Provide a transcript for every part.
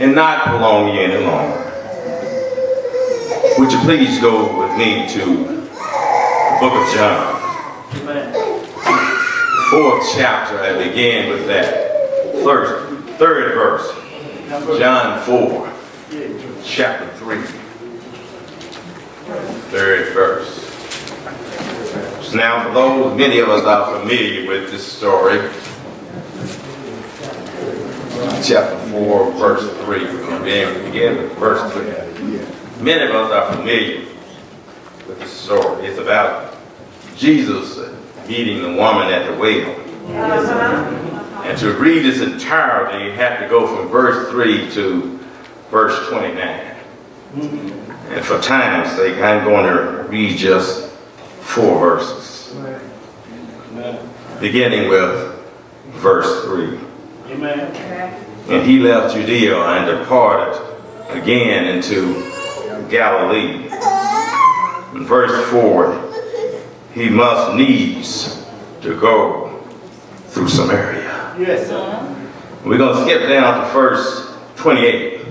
and not prolong you any longer, would you please go with me to the book of John, the 4th chapter, and begin with that third verse. John 4, chapter 3, 3rd verse. Now, for those, many of us are familiar with this story. Chapter 4, verse 3. We're going to begin with verse 3. Many of us are familiar with this story. It's about Jesus meeting the woman at the well. And to read its entirety, you have to go from verse 3 to verse 29. And for time's sake, I'm going to read just 4 verses. Beginning with verse 3. Amen. And he left Judea and departed again into Galilee. In verse 4, he must needs to go through Samaria. Yes, sir. We're going to skip down to verse 28.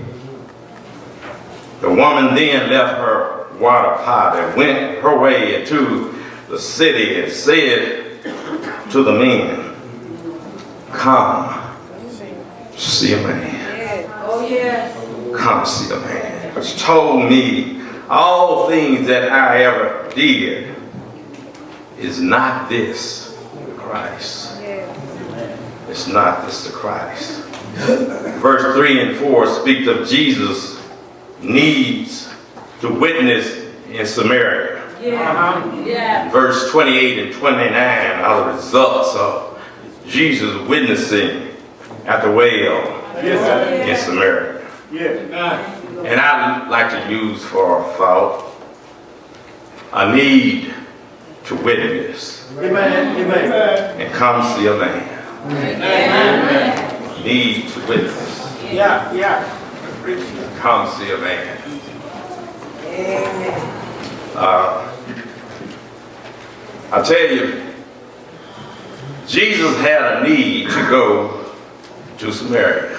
The woman then left her water pot and went her way into the city and said to the men, "Come, see a man." Oh, yes. Come see a man, which told me all things that I ever did. Is not this the Christ? It's not this the Christ. Verse 3 and 4 speak of Jesus needs to witness in Samaria. Yeah. Verse 28 and 29 are the results of Jesus witnessing at the well in Samaria. And I'd like to use for a thought a need to witness. Amen. And come see a man. Amen. Need to witness. Come see a man. I tell you, Jesus had a need to go to Samaria.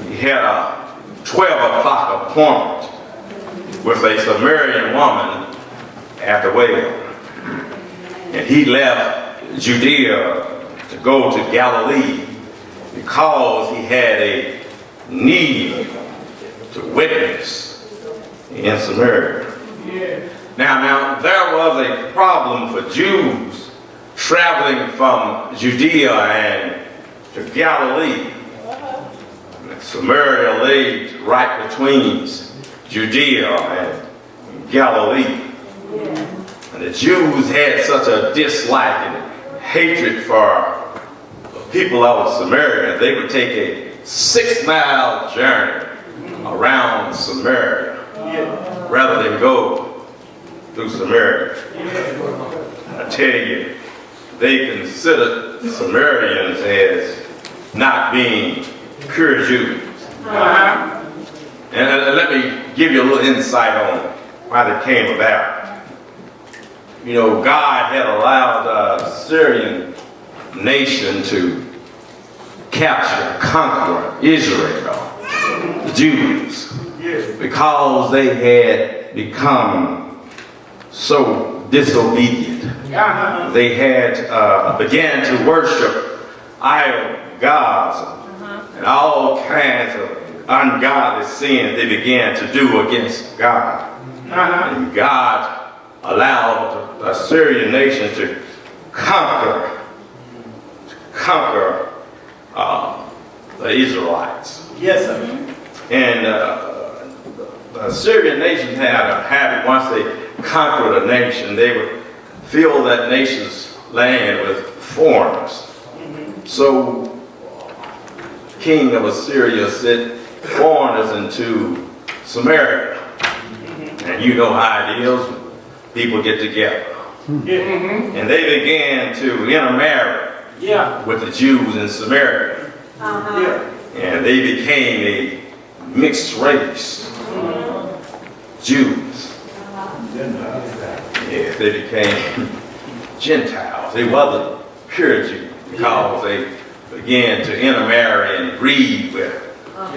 He had a 12 o'clock appointment with a Samaritan woman at the well. And he left Judea to go to Galilee because he had a need to witness in Samaria. Now, there was a problem for Jews traveling from Judea and to Galilee. Samaria lay right between Judea and Galilee. And the Jews had such a dislike and hatred for the people of Samaria. They would take a 6-mile journey around Samaria rather than go through Samaria. I tell you, they considered Samaritans as not being pure Jews. And let me give you a little insight on why that came about. You know, God had allowed the Syrian nation to capture, conquer Israel, the Jews, because they had become so disobedient. They had began to worship idol gods and all kinds of ungodly sins they began to do against God. And God allowed the Syrian nation to conquer the Israelites. Yes, sir. And the Syrian nation had a habit, once they conquered a nation, they would fill that nation's land with foreigners. So king of Assyria sent foreigners into Samaria. And you know how it is. People get together. And they began to intermarry with the Jews in Samaria. And they became a mixed race. Jews. Yeah, they became Gentiles. They wasn't pure Jews because they began to intermarry and breed with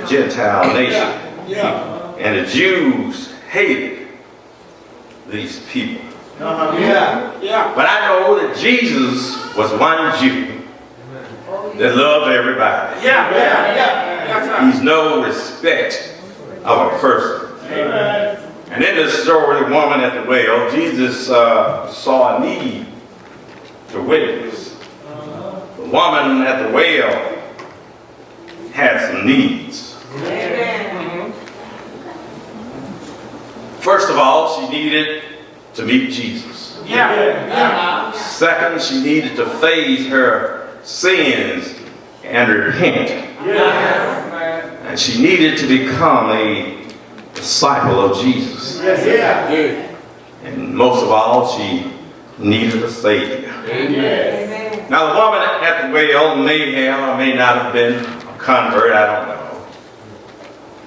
Gentile nation. Yeah. And the Jews hated these people. Yeah. Yeah. But I know that Jesus was one Jew that loved everybody. Yeah. Yeah. Yeah. He's no respect of a person. Amen. And in the story of the woman at the well, Jesus saw a need to witness. The woman at the well had some needs. Amen. First of all, she needed to meet Jesus. Yeah. Yeah. Second, she needed to face her sins and repent. Yeah. And she needed to become a disciple of Jesus. Yes. Yeah. And most of all, she needed a Savior. Amen. Now, the woman at the well may have or may not have been a convert, I don't know.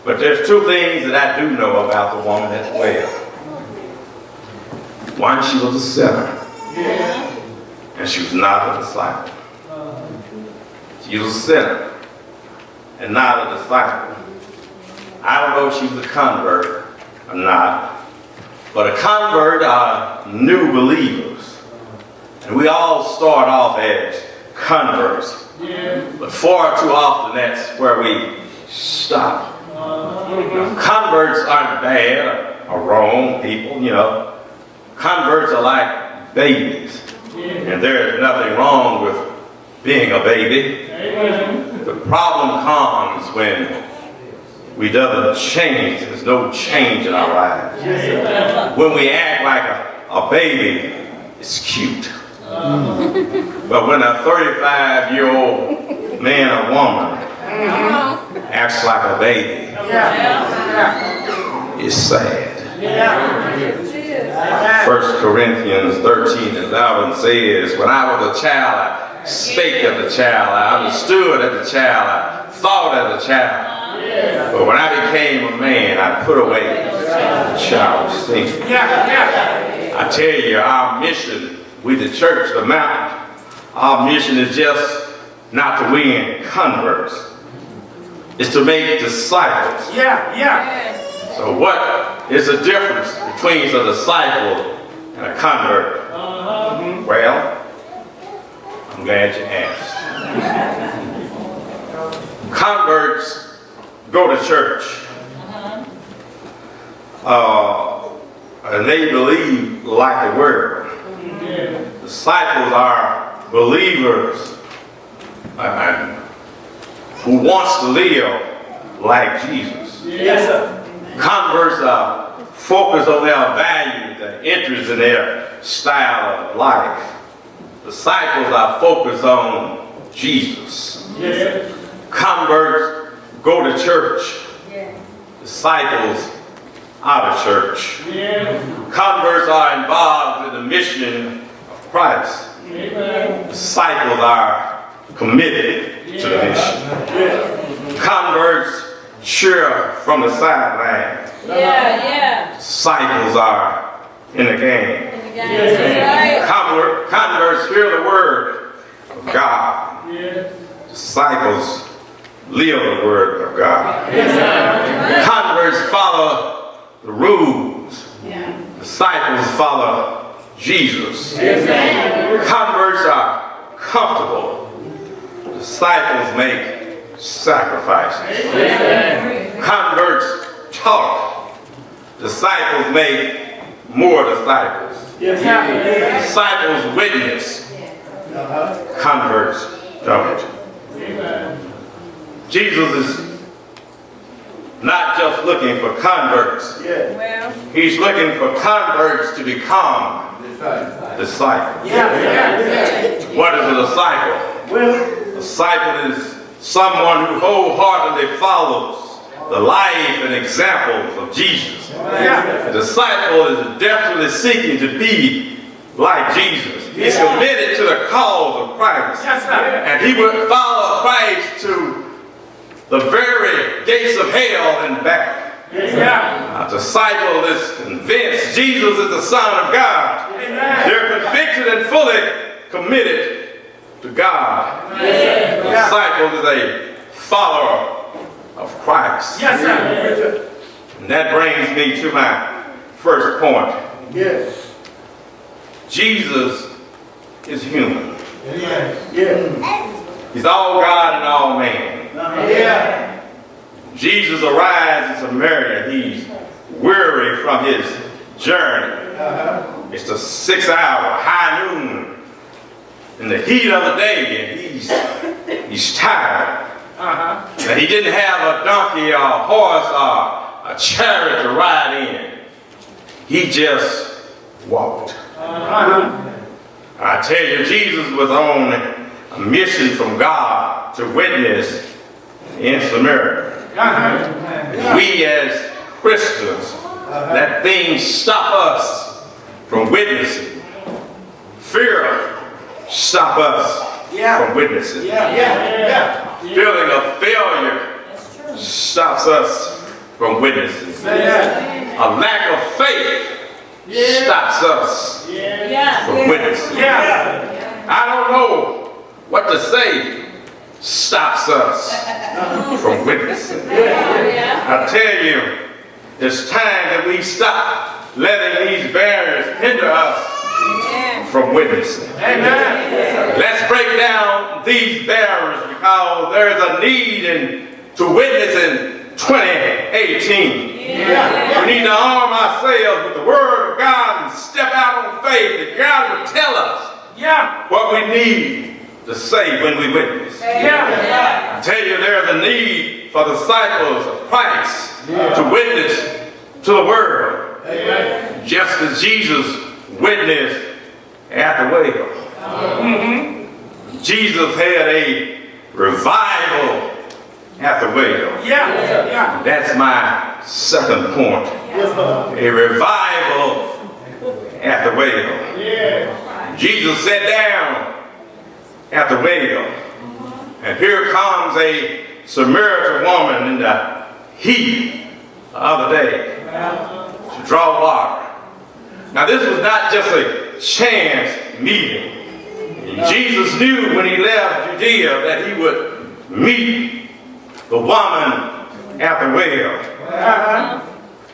But there's two things that I do know about the woman at the well. One, she was a sinner. And she was not a disciple. She was a sinner and not a disciple. I don't know if she was a convert or not. But a convert are new believers. And we all start off as converts. But far too often that's where we stop. Converts aren't bad or wrong people, you know. Converts are like babies. And there is nothing wrong with being a baby. The problem comes when we doesn't change. There's no change in our lives. When we act like a baby, it's cute. But when a 35-year-old man or woman acts like a baby, it's sad. 1 Corinthians 13:11 says, when I was a child, I spake as a child, I understood as a child, I thought as a child. But when I became a man, I put away childish things. I tell you, our mission with the church, the mountain, our mission is just not to win converts. It's to make disciples. So what is the difference between a disciple and a convert? Well, I'm glad you asked. Converts go to church. And they believe like the world. Disciples are believers who wants to live like Jesus. Yes, sir. Converts are focused on their values, their interests, and their style of life. Disciples are focused on Jesus. Yes. Converts go to church. Disciples out of church. Converts are involved in the mission of Christ. Disciples are committed to the mission. Converts cheer from the sidelines. Disciples are in the game. Converts hear the word of God. Disciples live the word of God. Converts follow the rules. Disciples follow Jesus. Converts are comfortable. Disciples make sacrifices. Converts talk. Disciples make more disciples. Disciples witness. Converts don't. Jesus is not just looking for converts. He's looking for converts to become disciples. What is a disciple? A disciple is someone who wholeheartedly follows the life and examples of Jesus. A disciple is definitely seeking to be like Jesus. He's committed to the cause of Christ. And he would follow Christ to the very gates of hell and back. A disciple is convinced Jesus is the Son of God. They're convicted and fully committed to God. A disciple is a follower of Christ. Yes, sir. And that brings me to my first point. Yes. Jesus is human. Yes. He's all God and all man. Yeah. Jesus arrives in Samaria. He's weary from his journey. It's the 6 hour, high noon, in the heat of the day, and he's tired. Now, he didn't have a donkey or a horse or a chariot to ride in. He just walked. I tell you, Jesus was on a mission from God to witness in Samaria. We as Christians, that things stop us from witnessing. Fear stop us from witnessing. Feeling of failure stops us from witnessing. A lack of faith stops us from witnessing. I don't know what to say stops us from witnessing. I tell you, it's time that we stop letting these barriers hinder us from witnessing. Let's break down these barriers because there's a need to witness in 2018. We need to arm ourselves with the Word of God and step out on faith that God will tell us what we need to say when we witness. I tell you, there's a need for disciples of Christ to witness to the world. Just as Jesus witnessed at the well. Jesus had a revival at the well. That's my second point. A revival at the well. Jesus sat down at the well, and here comes a Samaritan woman in the heat of the day to draw water. Now, this was not just a chance meeting. Jesus knew when he left Judea that he would meet the woman at the well.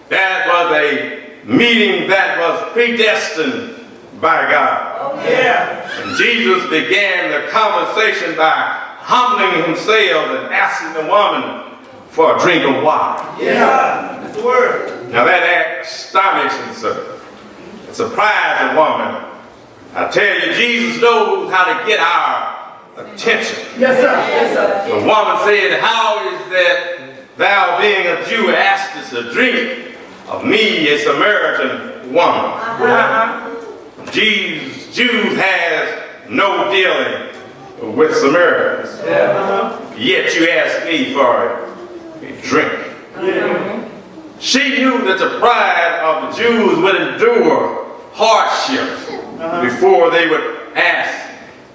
That was a meeting that was predestined by God. And Jesus began the conversation by humbling himself and asking the woman for a drink of water. That's the word. Now that act astonished and surprised the woman. I tell you, Jesus knows how to get our attention. Yes, sir. The woman said, "How is that thou, being a Jew, askest a drink of me, a Samaritan woman?" Jews has no dealing with Samaritans. Yet you ask me for a drink. She knew that the pride of the Jews would endure hardships before they would ask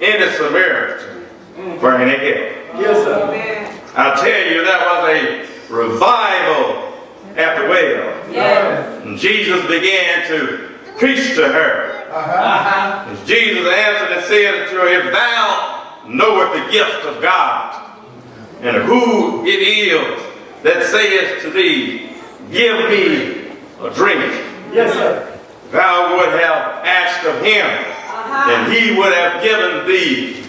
any Samaritan for any help. Yes, sir. I tell you, that was a revival at the well. And Jesus began to preach to her. And Jesus answered and said to her, "If thou knowest the gift of God, and who it is that saith to thee, give me a drink, Yes, sir. thou would have asked of him, and he would have given thee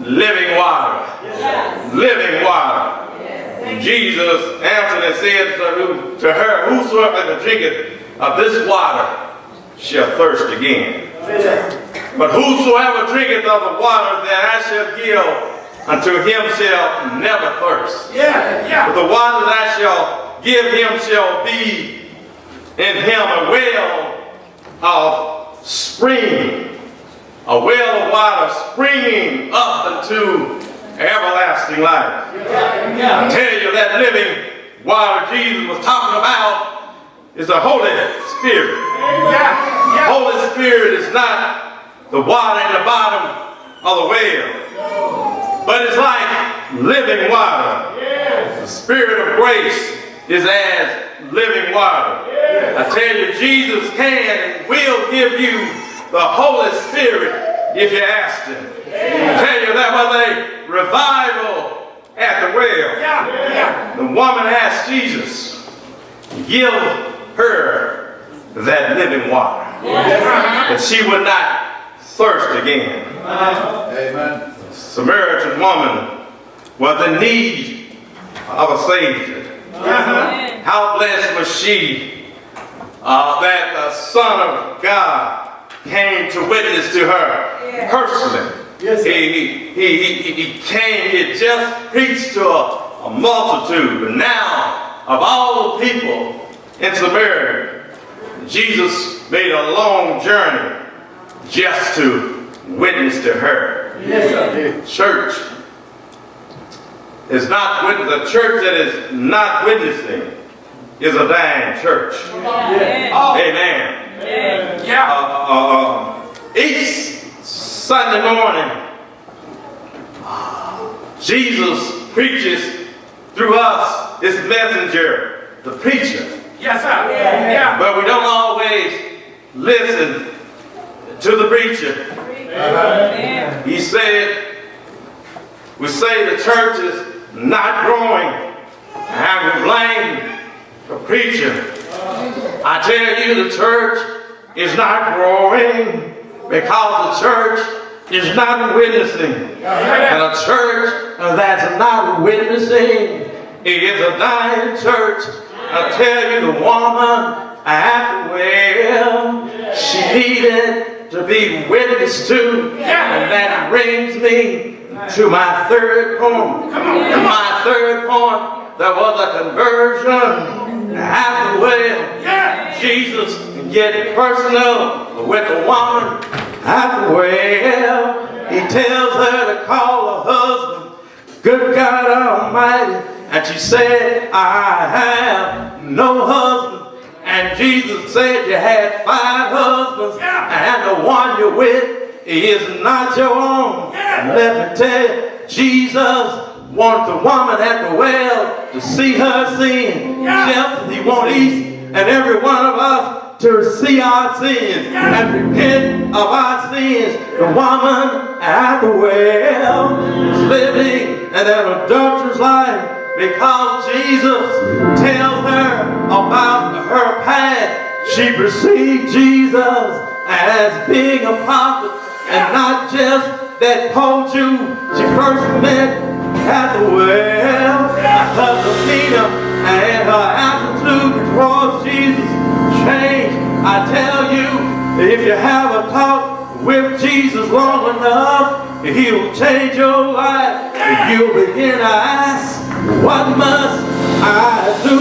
living water." Living water. And Jesus answered and said to her, "Whosoever drinketh of this water shall thirst again. But whosoever drinketh of the water that I shall give unto him shall never thirst. But the water that I shall give him shall be in him a well of spring, a well of water springing up unto everlasting life." I tell you, that living water Jesus was talking about is the Holy Spirit. The Holy Spirit is not the water in the bottom of the well, but it's like living water. The Spirit of grace is as living water. I tell you, Jesus can and will give you the Holy Spirit if you ask him. I tell you, that was a revival at the well. Yeah. The woman asked Jesus, give her that living water, that she would not thirst again. Amen. Samaritan woman was in need of a Savior. How blessed was she that the Son of God came to witness to her personally. Yes, sir. He came, he just preached to a multitude, but now of all the people in Samaria, Jesus made a long journey just to witness to her. Yes, sir. Church is not witness. A church that is not witnessing is a dying church. Amen. Each Sunday morning, Jesus preaches through us, his messenger, the preacher. Yes, sir. Yeah. But we don't always listen to the preacher. He said, we say the church is not growing, and we blame the preacher. I tell you, the church is not growing because the church is not witnessing. And a church that's not witnessing is a dying church. I tell you, the woman at the well, she needed to be witnessed to. And that brings me to my third point. My third point, there was a conversion at the well. Jesus get personal with the woman at the well. He tells her to call her husband, good God Almighty. And she said, I have no husband. And Jesus said, you had 5 husbands, and the one you're with is not your own. Let me tell you, Jesus wants the woman at the well to see her sin, just as he wants each and every one of us to see our sins and repent of our sins. The woman at the well is living an adulterous life because Jesus tells her about her past. She perceived Jesus as being a prophet and not just that poor Jew she first met at the well. Her demeanor and her attitude towards Jesus changed. I tell you, if you have a talk with Jesus long enough, he'll change your life. You'll begin to ask, what must I do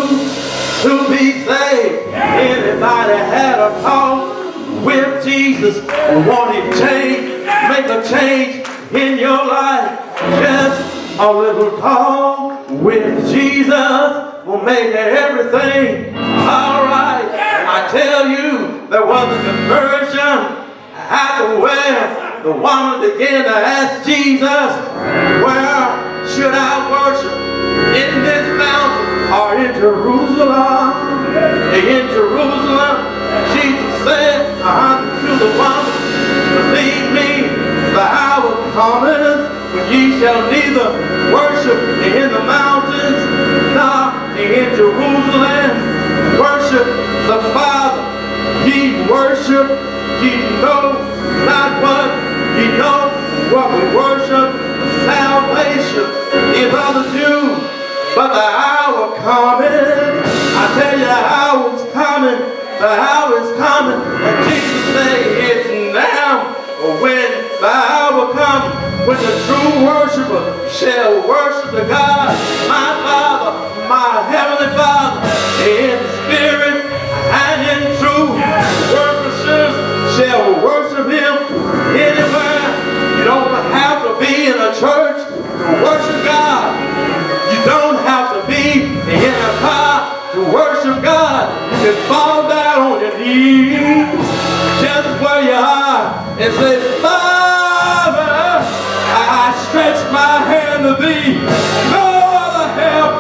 to be saved? Anybody had a talk with Jesus? Want him change? Make a change in your life? Just a little talk with Jesus will make everything alright. I tell you, there was a conversion at the well. The woman began to ask Jesus, where should I worship? In this mountain or in Jerusalem? In Jerusalem, Jesus said unto the woman, believe me, the hour cometh when ye shall neither worship in the mountains nor in Jerusalem. Worship the Father. Ye worship, ye know not what ye know. What we worship, salvation is of the Jews. But the hour coming, I tell you, the hour is coming. The hour is coming, and Jesus said, it's now. When the hour comes, when the true worshiper shall worship the God, my Father, my Heavenly Father, in spirit and in truth. Worshipers shall worship him anywhere. You don't have to be in a church to worship God. You don't have to be in a car to worship God. You can fall down on your knees just where you are and say, Father, I stretch my hand to thee. No other help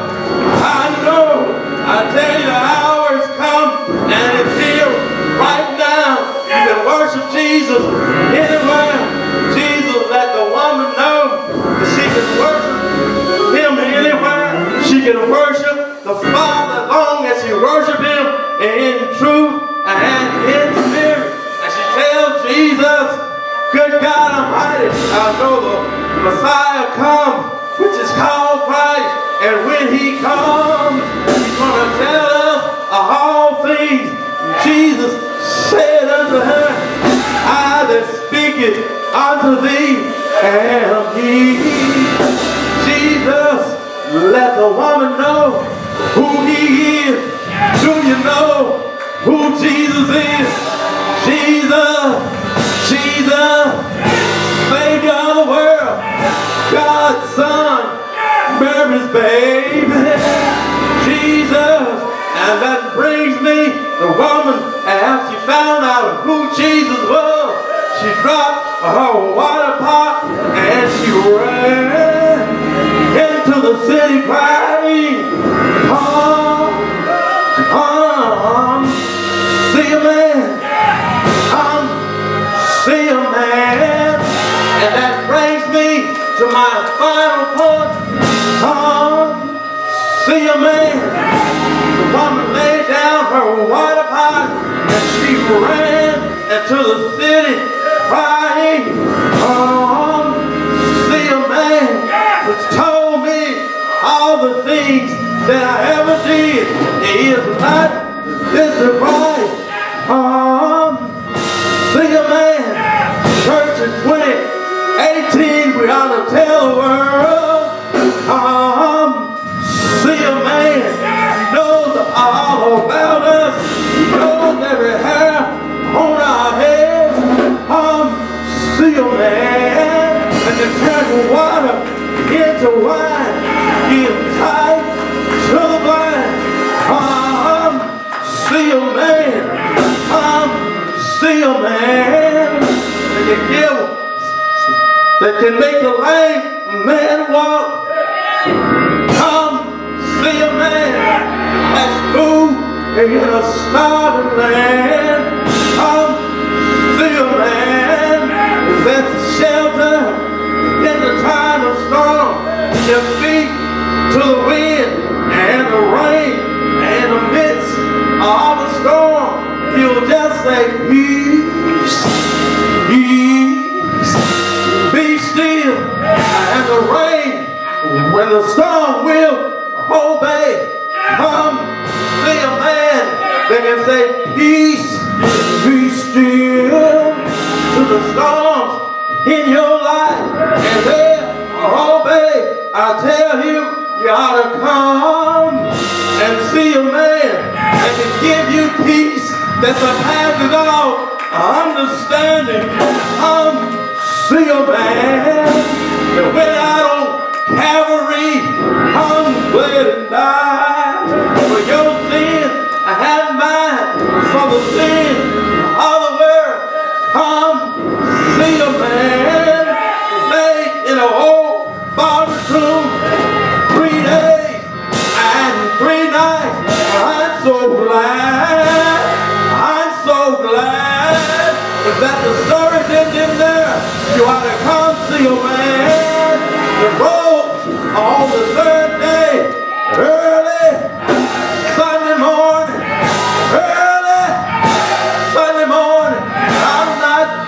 I know. I tell you, the hour has come and it's here right now. You can worship Jesus anywhere. Jesus let the woman know that she can worship him I know the Messiah comes, which is called Christ. And when he comes, he's going to tell us all things. Jesus said unto her, I that speaketh unto thee am he. Jesus let the woman know who he is. Do you know who Jesus is? Jesus, Savior of the world, God's Son, Mary's baby, Jesus. And that brings me, the woman, as she found out who Jesus was, she dropped her water pot and she ran into the city crying, come, see a man. Come, see a man. And that brings me to my final point. Come, see a man. The woman laid down her water pot and she ran into the city crying, come, see a man, which told me all the things that I ever did. He is not this Christ. See a man. Church in 2018, we ought to tell the world, see a man. He knows all about us. He knows every hair on our heads. See a man. And can turn water into wine. Give sight to the blind. See a man. See a man. That can make the lame man walk. Come, see a man that's food in a starving land. Come, see a man that's shelter in the time of storm. Your feet to the wind and the rain and the midst of the storm. You'll just say, peace, peace, be still. And the rain, when the storm will obey. Come, see a man that can say, peace, be still to the storms in your life. And they'll obey. I tell you, you ought to come and see a man that can give you peace that surpasses all understanding. See a man that went out on Calvary, bled and died for your sins and mine, for the sins of the world. See a man laid in an old barber tomb 3 days and 3 nights. I'm so glad that the story didn't end there. You ought to come see a man that rose on the 3rd day, early Sunday morning,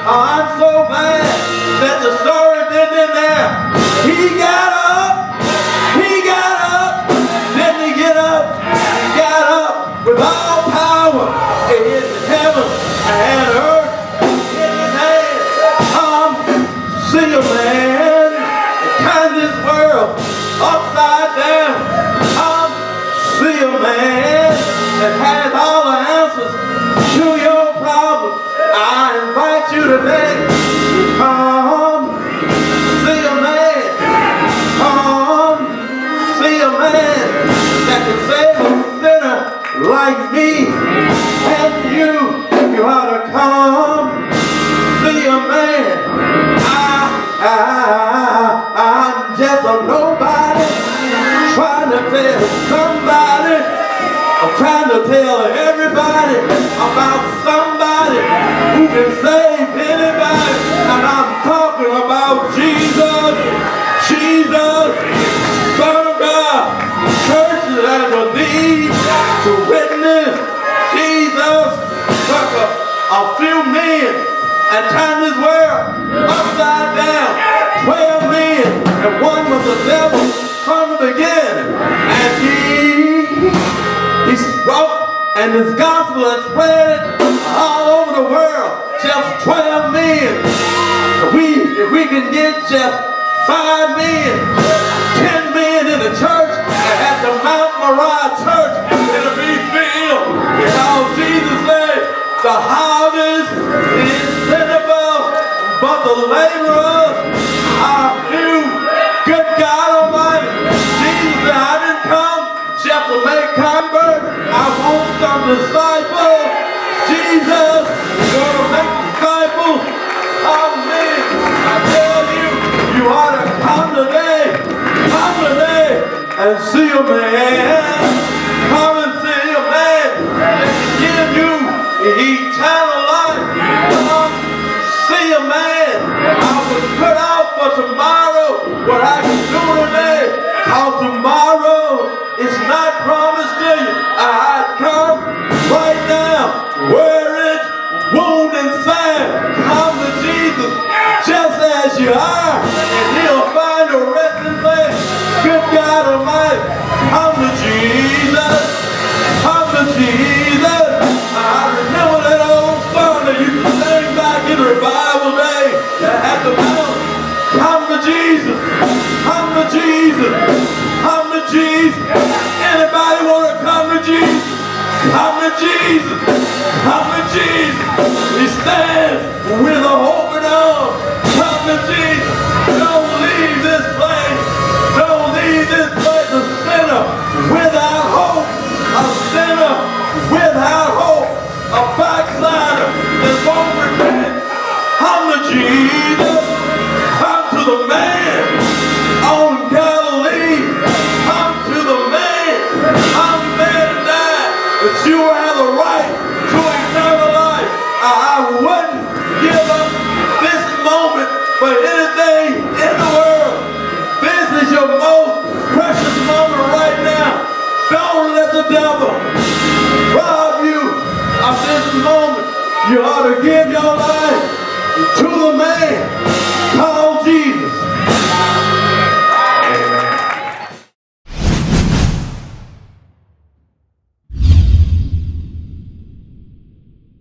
I'm so glad that the story didn't end there. He got up, didn't he get up? He got up with all power in heaven and earth. See a man that turned this world upside down. See a man that has all the answers to your problems. I invite you today to come see a man. Come see a man that can save a sinner like me and you. You ought to come see a man. I'm just a nobody trying to tell somebody. I'm trying to tell everybody about somebody who can save anybody. And I'm talking about Jesus, Son of God. Churches that will need to witness Jesus took a few men and turn this world upside down. and this gospel is spread all over the world. Just 12 men. If we can get just 5 men, 10 men in the church at the Mount Moriah church, it'll be filled. Because Jesus said, the harvest is plentiful, but the laborers are few. Good God Almighty, Jesus said, I didn't come just to make converts. I want some disciples. Jesus is going to make disciples of me. I tell you, you ought to come today and see a man. Come and see a man that can give you eternal life. Come see a man. I was put out for tomorrow what I can do today. Cause tomorrow is not promised to you. I come right now where it's wound and sad. Come to Jesus just as you are, and he'll find a resting place. Good God Almighty, come to Jesus. Come to Jesus. I remember that old song that you can sing back in revival days at the mountain. Come to Jesus. Come to Jesus. Come to Jesus. Anybody want to come to Jesus? Come to Jesus. Come to Jesus. He stands with a open arm. Come to Jesus. Don't leave this place. Don't leave this place a sinner without hope. A sinner without hope. A backslider that won't repent. Come to Jesus. Come to the man on Galilee. Come to the man. I'm there to die, but you have the right to eternal life. I wouldn't give up this moment for anything in the world. This is your most precious moment right now. Don't let the devil rob you of this moment. You ought to give your life to the man.